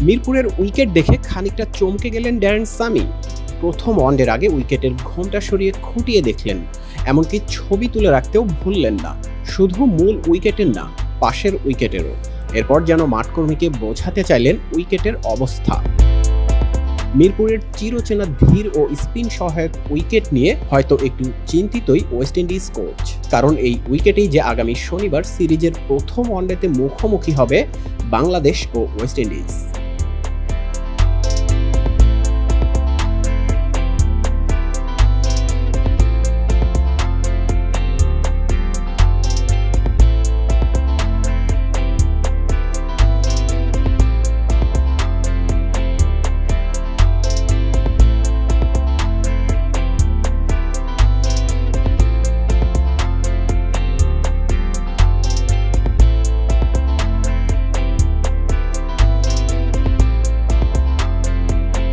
মিরপুরের উইকেট দেখে খানিকটা চমকে গেলেন ড্যারেন সামি। প্রথম ওয়ানডের আগে উইকেটের ঘোমটা সরিয়ে খুঁটিয়ে দেখলেন, এমনকি ছবি তুলে রাখতেও ভুললেন না। শুধু মূল উইকেটের না, পাশের উইকেটেরও। এরপর যেন মাঠকর্মীকে বোঝাতে চাইলেন উইকেটের অবস্থা। মিরপুরের চিরচেনা ধীর ও স্পিন সহায়ক উইকেট নিয়ে হয়তো একটু চিন্তিতই ওয়েস্ট ইন্ডিজ কোচ, কারণ এই উইকেটেই যে আগামী শনিবার সিরিজের প্রথম ওয়ানডেতে মুখোমুখি হবে বাংলাদেশ ও ওয়েস্ট ইন্ডিজ।